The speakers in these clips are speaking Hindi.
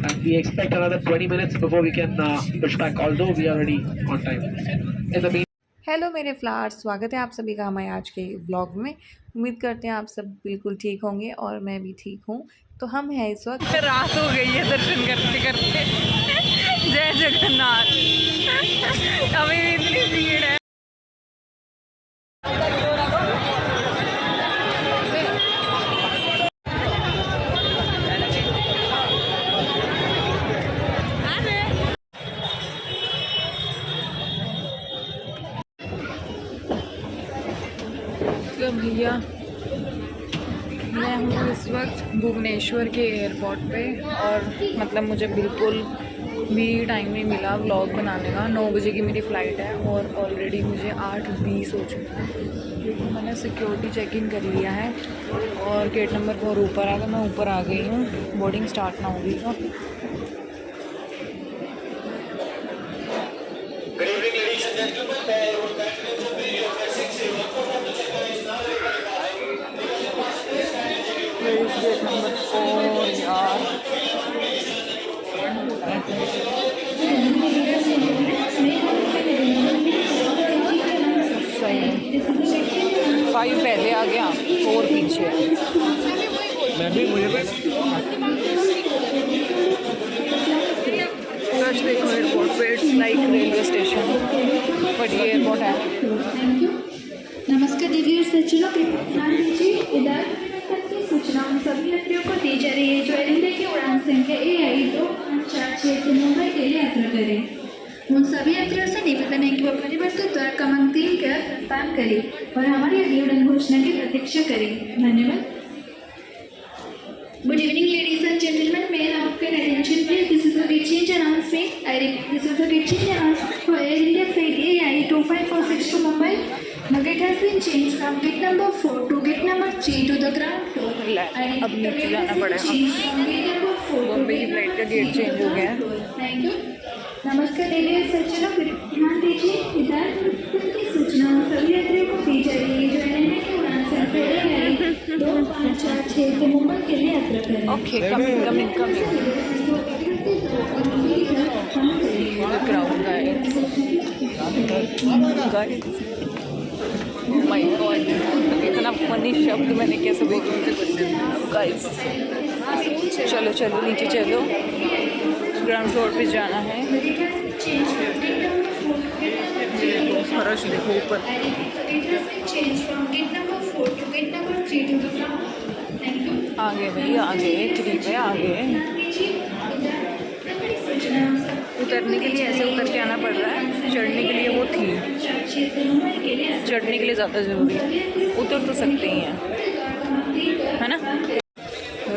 and we expect another 20 minutes before we can push back, although we are already on time. In the meantime, hello मेरे फ्लावर्स, स्वागत है आप सभी का हमारे आज के व्लॉग में। उम्मीद करते हैं आप सब बिल्कुल ठीक होंगे और मैं भी ठीक हूँ। तो हम हैं इस वक्त, रात हो गई है दर्शन करते करते। जय जगन्नाथ। अभी भी इतनी भीड़ है। तो भैया मैं हूँ इस वक्त भुवनेश्वर के एयरपोर्ट पे और मतलब मुझे बिल्कुल भी टाइम नहीं मिला व्लॉग बनाने का। 9 बजे की मेरी फ़्लाइट है और ऑलरेडी मुझे 8:20 हो चुका है क्योंकि मैंने सिक्योरिटी चेक इन कर लिया है और गेट नंबर 4 ऊपर है। तो मैं ऊपर आ गई हूँ, बोर्डिंग स्टार्ट ना होगी तो। गेट नंबर 4 यार, सही 5 पहले आ गया, 4 पीछे। मैं भी मुझे रश देखो एयरपोर्ट पे, it's like railway station but ये एयरपोर्ट है। नमस्कार दीदी और सज्जनों, ध्यान दीजिए इधर की सूचना उन सभी यात्रियों को दी जा रही है जो एयर इंडिया की उड़ान संख्या AI2546 से मुंबई के लिए यात्रा करें। उन सभी यात्रियों से निवेदन है कि वो परिवर्तित द्वार क्रमांक 3 का प्रस्थान करें और हमारी अगली उड़ान घोषणा की प्रतीक्षा करें। धन्यवाद। Good evening, ladies and gentlemen. May I have your attention, please? This is a gate change announcement. I repeat, this is a gate change announcement for Air India flight AI2546 to Mumbai. The gate has been changed from gate number 4 to gate number 3 to the ground floor. अब नीचे जाना पड़ेगा। बॉम्बे की फ्लाइट का गेट चेंज हो गया है। Thank you. नमस्कार देवी सज्जनों, ध्यान दीजिए इधर की सूचना सभी यात्रियों को दी जा रही है जो एयर इंडिया की उड़ान संख्या AI2546 से मुंबई के लिए यात्रा करें। Okay, coming coming coming. Crowd guys, my God, इतना फनी शब्द मैंने कैसे बोला गाइस। चलो चलो नीचे चलो, ग्राउंड फ्लोर पे जाना है। फर्श देखो ऊपर। आगे भाई आगे, 3 पे आगे। उतरने के लिए ऐसे उतर के आना पड़ रहा है, चढ़ने के लिए वो थी, चढ़ने के लिए ज़्यादा ज़रूरी है। उतर तो सकते ही हैं, है ना।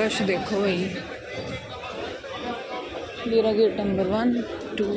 रश देखो भाई, मेरा gate number 1 2।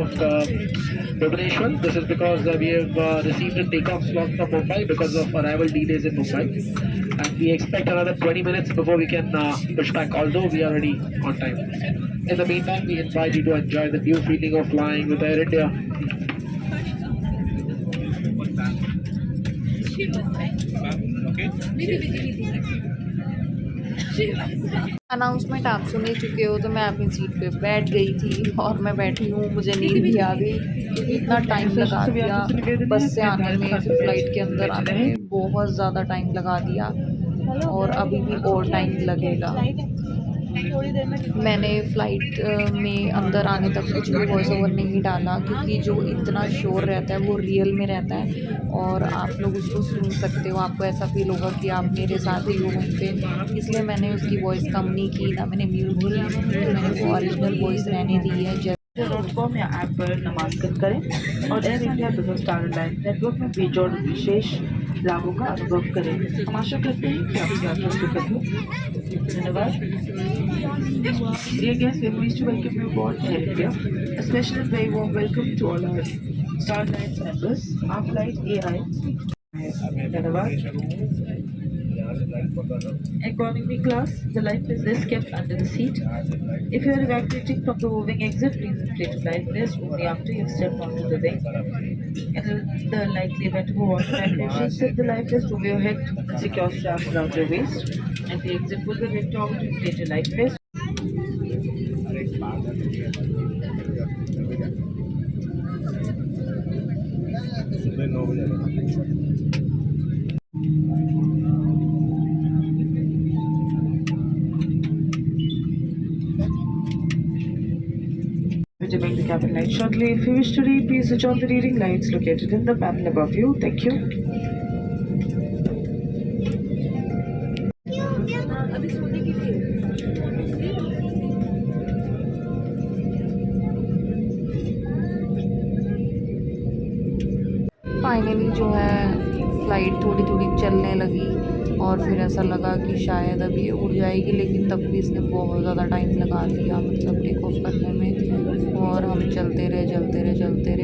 of Bhubaneswar. This is because we have received a takeoff slot from Mumbai because of arrival delays in Mumbai, and we expect another 20 minutes before we can push back, although we are already on time. In the meantime, we invite you to enjoy the new feeling of flying with Air India. Announcement आप सुन ही चुके हो, तो मैं अपनी सीट पे बैठ गई थी और मैं बैठी हूँ। मुझे नींद भी आ गई क्योंकि इतना टाइम लगा दिया बस से आने में, फिर फ्लाइट के अंदर आने में बहुत ज़्यादा टाइम लगा दिया और अभी भी और टाइम लगेगा। मैंने फ़्लाइट में अंदर आने तक कुछ भी वॉइस ओवर नहीं डाला क्योंकि जो इतना शोर रहता है वो रियल में रहता है और आप लोग उसको सुन सकते हो, आपको ऐसा फील होगा कि आप मेरे साथ ही हो वहीं पे। इसलिए मैंने उसकी वॉइस कम नहीं की, ना मैंने म्यूट की, मैंने वो ओरिजिनल वॉइस रहने दी है। .com या ऐप पर नामांकन करें और air India business star line network में बेजोड़ विशेष लाभों का अनुभव करें। हम आशा करते हैं कि आपकी यात्रा सुखद हो। धन्यवाद। Dear guests, we are pleased to welcome you aboard Air India. A special and very warm welcome to all our Star Alliance members. Our flight AI. धन्यवाद। Economy class, the life vest is kept under the seat. If you are evacuating from the moving exit, please inflate the life vest only after you have stepped onto the wing. In the likely event of a water vibration, set the life vest over your head and secure straps around your waist. At the exit, pull the red toggle to inflate your life vest. Dimming the cabin light shortly. If you wish to read, please switch on the reading lights located in the panel above you. Thank you. Finally जो है फ़्लाइट थोड़ी थोड़ी चलने लगी और फिर ऐसा लगा कि शायद अब ये उड़ जाएगी, लेकिन तब भी इसने बहुत ज़्यादा टाइम लगा दिया मतलब टेक ऑफ करने में। और हम चलते रहे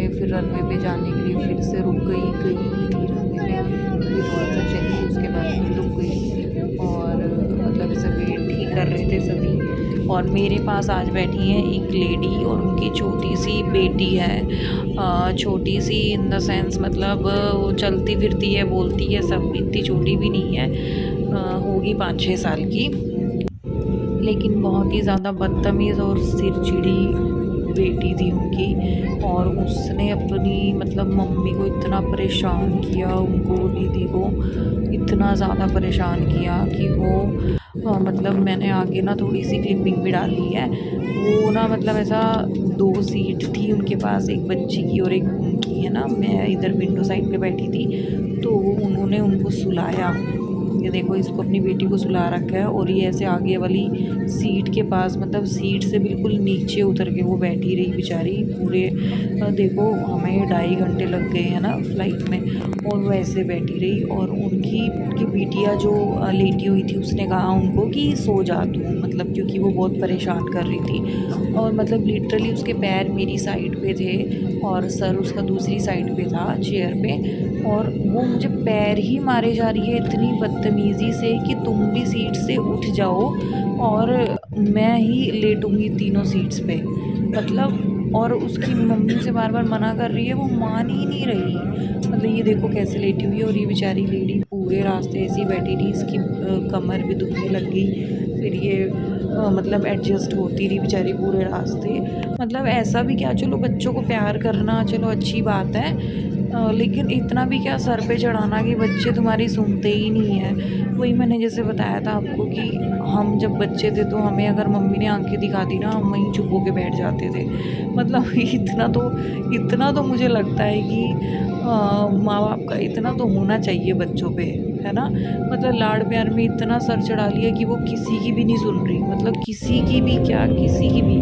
फिर रनवे पे जाने के लिए फिर से रुक गई ही नहीं रनवे पे, फिर थोड़ा सा चली, उसके बाद फिर रुक गई और मतलब इसे वेट ही कर रहे थे सभी। और मेरे पास आज बैठी हैं एक लेडी और उनकी छोटी सी बेटी है, छोटी सी इन द सेंस मतलब वो चलती फिरती है, बोलती है सब, इतनी छोटी भी नहीं है, होगी 5-6 साल की, लेकिन बहुत ही ज़्यादा बदतमीज़ और सिरचिड़ी बेटी थी उनकी। और उसने अपनी मतलब मम्मी को इतना परेशान किया, उनको दीदी को इतना ज़्यादा परेशान किया कि वो मतलब मैंने आगे ना थोड़ी सी क्लिपिंग भी डाली है। वो ना मतलब ऐसा 2 सीट थी उनके पास, एक बच्ची की और एक उनकी है ना, मैं इधर विंडो साइड पे बैठी थी, तो उन्होंने उनको सुलाया। ये देखो इसको अपनी बेटी को सुला रखा है और ये ऐसे आगे वाली सीट के पास मतलब सीट से बिल्कुल नीचे उतर के वो बैठी रही बेचारी पूरे, देखो हमें 2.5 घंटे लग गए हैं ना फ़्लाइट में, और वो ऐसे बैठी रही। और उनकी बिटिया जो लेटी हुई थी उसने कहा उनको कि सो जा तू, मतलब क्योंकि वो बहुत परेशान कर रही थी। और मतलब लिटरली उसके पैर मेरी साइड पे थे और सर उसका दूसरी साइड पे था चेयर पे, और वो मुझे पैर ही मारे जा रही है इतनी बदतमीज़ी से कि तुम भी सीट से उठ जाओ और मैं ही लेटूंगी तीनों सीट्स पे मतलब। और उसकी मम्मी से बार बार मना कर रही है, वो मान ही नहीं रही। मतलब ये देखो कैसे लेटी हुई है और ये बेचारी लेडी पूरे रास्ते ऐसी बैठी रही, इसकी कमर भी दुखने लग गई, फिर ये मतलब एडजस्ट होती रही बेचारी पूरे रास्ते। मतलब ऐसा भी क्या, चलो बच्चों को प्यार करना चलो अच्छी बात है, लेकिन इतना भी क्या सर पे चढ़ाना कि बच्चे तुम्हारी सुनते ही नहीं हैं। वही मैंने जैसे बताया था आपको कि हम जब बच्चे थे तो हमें अगर मम्मी ने आंखें दिखा दी ना, हम वहीं चुप होके बैठ जाते थे। मतलब इतना तो मुझे लगता है कि माँ बाप का इतना तो होना चाहिए बच्चों पे, है ना। मतलब लाड़ प्यार में इतना सर चढ़ा लिया कि वो किसी की भी नहीं सुन रही, मतलब किसी की भी क्या, किसी की भी।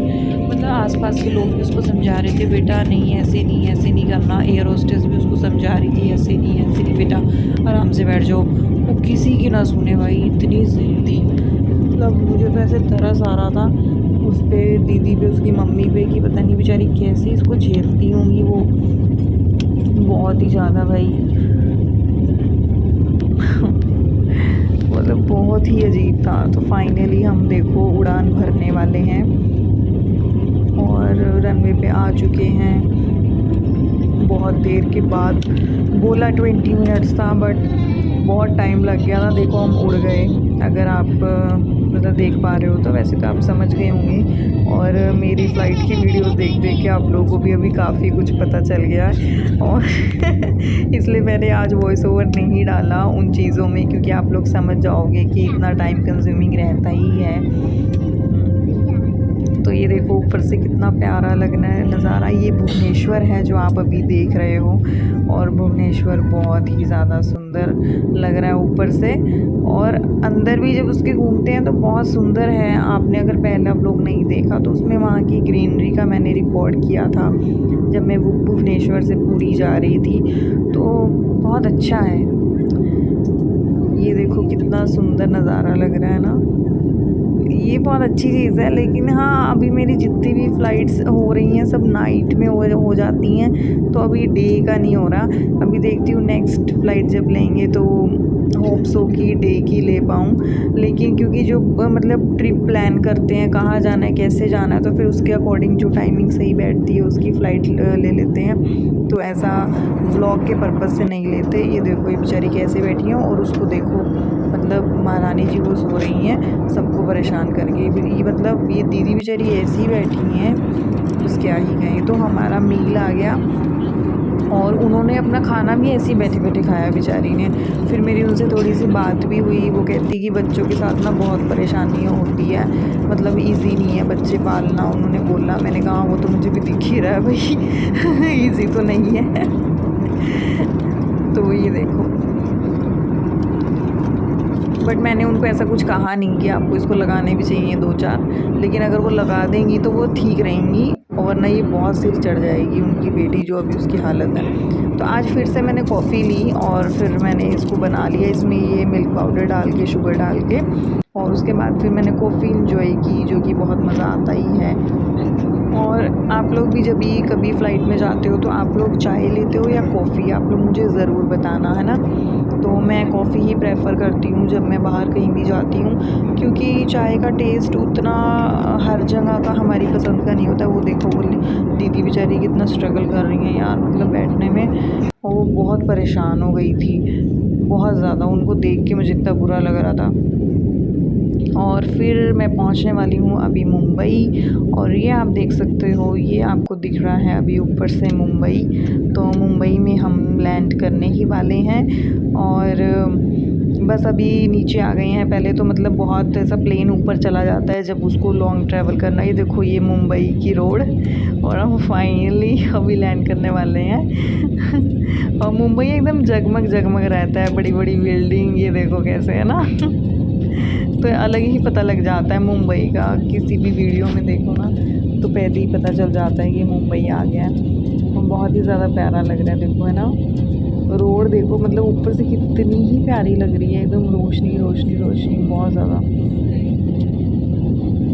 मतलब आसपास के लोग भी उसको समझा रहे थे, बेटा नहीं ऐसे नहीं करना। एयर होस्टेस भी उसको समझा रही थी, ऐसे नहीं बेटा आराम से बैठ जाओ। वो किसी की ना सुने भाई, इतनी जिद्दी। मतलब मुझे तो ऐसे तरस आ रहा था उस पर, दीदी पे, उसकी मम्मी पे, कि पता नहीं बेचारी कैसे इसको झेलती होंगी वो, बहुत ही ज़्यादा भाई। मतलब बहुत ही अजीब था। तो फाइनली हम देखो उड़ान भरने वाले हैं और रनवे पे आ चुके हैं बहुत देर के बाद। बोला 20 मिनट्स था बट बहुत टाइम लग गया था। देखो हम उड़ गए, अगर आप मतलब देख पा रहे हो तो, वैसे तो आप समझ गए होंगे। और मेरी फ़्लाइट की वीडियोस देख देख के आप लोगों को भी अभी काफ़ी कुछ पता चल गया है और इसलिए मैंने आज वॉइस ओवर नहीं डाला उन चीज़ों में, क्योंकि आप लोग समझ जाओगे कि इतना टाइम कंज्यूमिंग रहता ही है। तो ये देखो ऊपर से कितना प्यारा लगना है नज़ारा। ये भुवनेश्वर है जो आप अभी देख रहे हो, और भुवनेश्वर बहुत ही ज़्यादा सुंदर लग रहा है ऊपर से, और अंदर भी जब उसके घूमते हैं तो बहुत सुंदर है। आपने अगर पहले आप लोग नहीं देखा तो उसमें वहाँ की ग्रीनरी का मैंने रिकॉर्ड किया था जब मैं भुवनेश्वर से पुरी जा रही थी, तो बहुत अच्छा है। ये देखो कितना सुंदर नज़ारा लग रहा है ना, ये बहुत अच्छी चीज़ है। लेकिन हाँ, अभी मेरी जितनी भी फ़्लाइट्स हो रही हैं सब नाइट में हो जाती हैं, तो अभी डे का नहीं हो रहा। अभी देखती हूँ नेक्स्ट फ़्लाइट जब लेंगे तो होप्स हो कि डे की ले पाऊँ। लेकिन क्योंकि जो मतलब ट्रिप प्लान करते हैं, कहाँ जाना है, कैसे जाना है, तो फिर उसके अकॉर्डिंग जो टाइमिंग सही बैठती है उसकी फ़्लाइट ले लेते हैं। तो ऐसा व्लॉग के पर्पज़ से नहीं लेते। ये देखो ये बेचारी कैसे बैठी हैं, और उसको देखो मतलब महारानी जी वो सो रही हैं सबको परेशान करके। ये मतलब ये दीदी बेचारी ऐसी बैठी हैं, बस क्या ही कहें। तो हमारा मील आ गया और उन्होंने अपना खाना भी ऐसे ही बैठे बैठे खाया बेचारी ने। फिर मेरी उनसे थोड़ी सी बात भी हुई, वो कहती कि बच्चों के साथ ना बहुत परेशानियाँ होती है, मतलब इजी नहीं है बच्चे पालना, उन्होंने बोला। मैंने कहा वो तो मुझे भी दिख ही रहा है भाई इजी तो नहीं है। तो ये देखो, बट मैंने उनको ऐसा कुछ कहा नहीं कि आपको इसको लगाने भी चाहिए 2-4, लेकिन अगर वो लगा देंगी तो वो ठीक रहेंगी, वरना ये बहुत सिर चढ़ जाएगी उनकी बेटी जो अभी उसकी हालत है। तो आज फिर से मैंने कॉफ़ी ली और फिर मैंने इसको बना लिया, इसमें ये मिल्क पाउडर डाल के, शुगर डाल के, और उसके बाद फिर मैंने कॉफ़ी इंजॉय की, जो कि बहुत मज़ा आता ही है। और आप लोग भी जब भी कभी फ़्लाइट में जाते हो तो आप लोग चाय लेते हो या कॉफ़ी, आप लोग मुझे ज़रूर बताना, है ना। तो मैं कॉफ़ी ही प्रेफ़र करती हूँ जब मैं बाहर कहीं भी जाती हूँ, क्योंकि चाय का टेस्ट उतना हर जगह का हमारी पसंद का नहीं होता। वो देखो वो दीदी बेचारी कितना स्ट्रगल कर रही हैं यार, मतलब बैठने में, और वो बहुत परेशान हो गई थी बहुत ज़्यादा। उनको देख के मुझे इतना बुरा लग रहा था। और फिर मैं पहुंचने वाली हूँ अभी मुंबई, और ये आप देख सकते हो, ये आपको दिख रहा है अभी ऊपर से मुंबई। तो मुंबई में हम लैंड करने ही वाले हैं, और बस अभी नीचे आ गए हैं। पहले तो मतलब बहुत ऐसा प्लेन ऊपर चला जाता है जब उसको लॉन्ग ट्रैवल करना। ये देखो ये मुंबई की रोड, और हम फाइनली अभी लैंड करने वाले हैं। और मुंबई एकदम जगमग जगमग रहता है, बड़ी बड़ी बिल्डिंग, ये देखो कैसे है ना। तो अलग ही पता लग जाता है मुंबई का, किसी भी वीडियो में देखो ना तो पहले ही पता चल जाता है कि मुंबई आ गया है। तो बहुत ही ज़्यादा प्यारा लग रहा है, देखो है ना। रोड देखो मतलब ऊपर से कितनी ही प्यारी लग रही है, एकदम रोशनी रोशनी रोशनी बहुत ज़्यादा।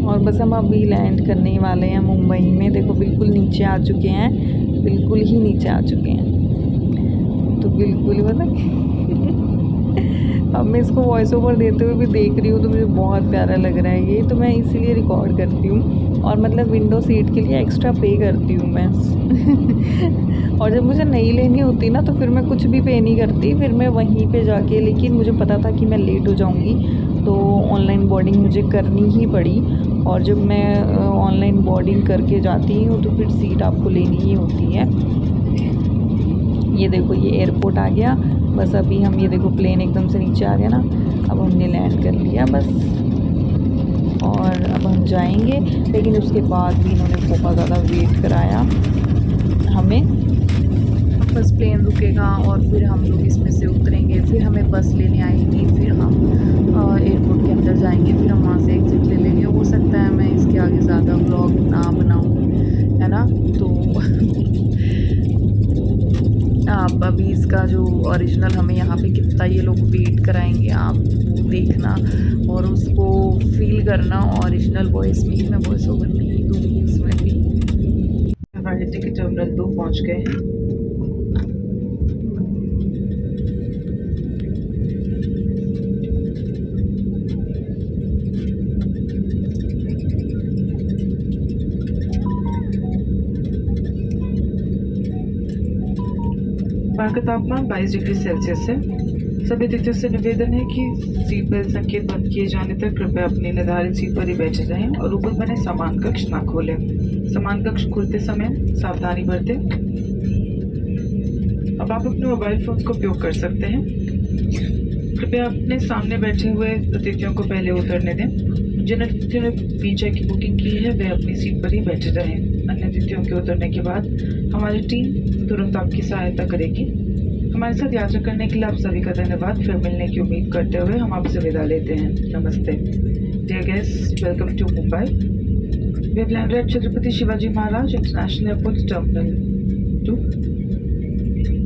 और बस हम अभी लैंड करने ही वाले हैं मुंबई में। देखो बिल्कुल नीचे आ चुके हैं, बिल्कुल ही नीचे आ चुके हैं। तो बिल्कुल मतलब अब मैं इसको वॉइस ओवर देते हुए भी देख रही हूँ तो मुझे बहुत प्यारा लग रहा है ये, तो मैं इसीलिए रिकॉर्ड करती हूँ। और मतलब विंडो सीट के लिए एक्स्ट्रा पे करती हूँ मैं। और जब मुझे नहीं लेनी होती ना तो फिर मैं कुछ भी पे नहीं करती, फिर मैं वहीं पे जाके, लेकिन मुझे पता था कि मैं लेट हो जाऊँगी तो ऑनलाइन बोर्डिंग मुझे करनी ही पड़ी। और जब मैं ऑनलाइन बोर्डिंग करके जाती हूँ तो फिर सीट आपको लेनी ही होती है। ये देखो ये एयरपोर्ट आ गया, बस अभी हम, ये देखो प्लेन एकदम से नीचे आ गया ना, अब हमने लैंड कर लिया बस। और अब हम जाएंगे, लेकिन उसके बाद भी इन्होंने बहुत ज़्यादा वेट कराया हमें। बस प्लेन रुकेगा और फिर हम लोग इसमें से उतरेंगे, फिर हमें बस लेने आएंगी, फिर हम एयरपोर्ट के अंदर जाएंगे, फिर हम वहाँ से एग्जिट ले लेंगे। हो सकता है मैं इसके आगे ज़्यादा व्लॉग ना बनाऊँ, है ना। तो आप अभी इसका जो ओरिजिनल हमें यहाँ पे कितना ये लोग वेट कराएंगे, आप वो देखना और उसको फील करना। ओरिजिनल वॉइस में ही, मैं वॉइस ओवर नहीं दूँगी उसमें भी। हमारे टिकट टर्मिनल 2 पहुँच गए हैं। बाहर का तापमान 22 डिग्री सेल्सियस है। सभी यात्रियों से निवेदन है कि सीट बेल्ट संकेत बंद किए जाने तक कृपया अपनी निर्धारित सीट पर ही बैठे रहें और ऊपर बने सामान कक्ष ना खोलें। सामान कक्ष खुलते समय सावधानी बरतें। अब आप अपने मोबाइल फोन का उपयोग कर सकते हैं। कृपया अपने सामने बैठे हुए अतिथियों को पहले उतरने दें। जिन अतिथियों ने पीछे की बुकिंग की है वे अपनी सीट पर ही बैठे रहें। अन्य अतिथियों के उतरने के बाद हमारी टीम तुरंत आपकी सहायता करेगी। हमारे साथ यात्रा करने के लिए आप सभी का धन्यवाद। फिर मिलने की उम्मीद करते हुए हम आपसे विदा लेते हैं। नमस्ते। Dear guest, welcome to Mumbai. We have landed at Chhatrapati Shivaji Maharaj international airport terminal 2.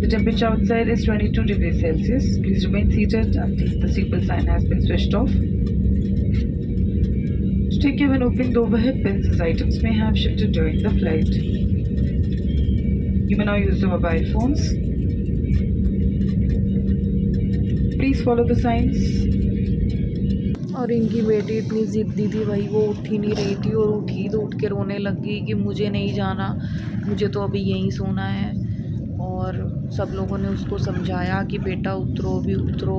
The temperature outside is 22 degrees Celsius. Please remain seated until the seatbelt sign has been switched off. To take care when opening the overhead bins as items may have shifted during the flight. You may now use the mobile phones. Please follow the signs. और इनकी बेटी इतनी ज़िद्दी थी भाई, वो उठ ही नहीं रही थी और उठी तो उठ के रोने लग गई कि मुझे नहीं जाना, मुझे तो अभी यहीं सोना है। और सब लोगों ने उसको समझाया कि बेटा उतरो, भी उतरो।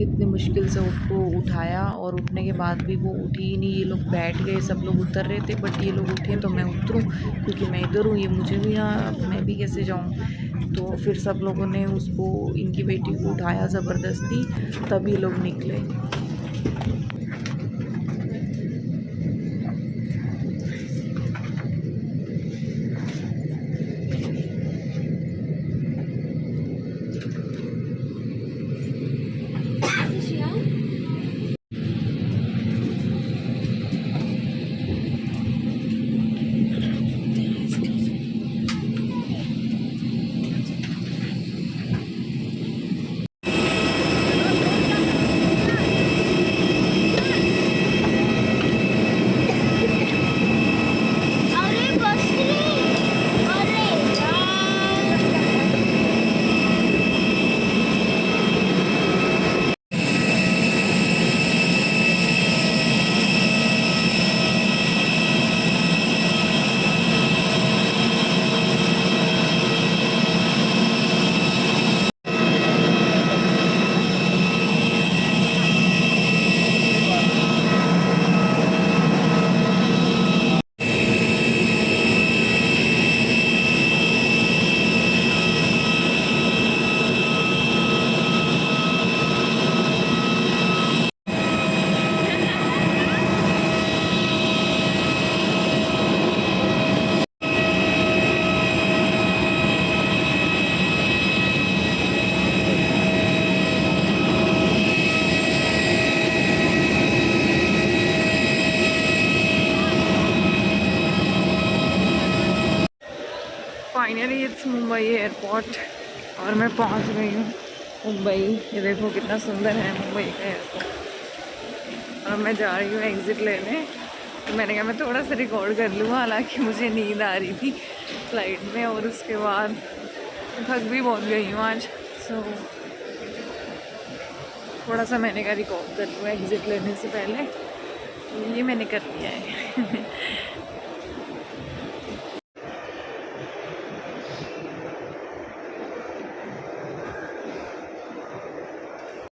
इतनी मुश्किल से उसको उठाया और उठने के बाद भी वो उठी ही नहीं। ये लोग बैठ गए, सब लोग उतर रहे थे, बट ये लोग उठे तो मैं उतरूँ क्योंकि मैं इधर हूँ, ये मुझे भी ना, मैं भी कैसे जाऊँ। तो फिर सब लोगों ने उसको, इनकी बेटी को उठाया ज़बरदस्ती, तब ये लोग निकले। फाइनली इट्स मुंबई एयरपोर्ट और मैं पहुंच गई हूँ मुंबई। ये देखो कितना सुंदर है मुंबई का एयरपोर्ट। और मैं जा रही हूँ एग्ज़िट लेने। तो मैंने कहा मैं थोड़ा सा रिकॉर्ड कर लूँ, हालांकि मुझे नींद आ रही थी फ्लाइट में और उसके बाद थक भी बहुत गई हूँ आज। सो थोड़ा सा मैंने कहा रिकॉर्ड कर लूँ एग्ज़िट लेने से पहले। ये मैंने कर लिया है।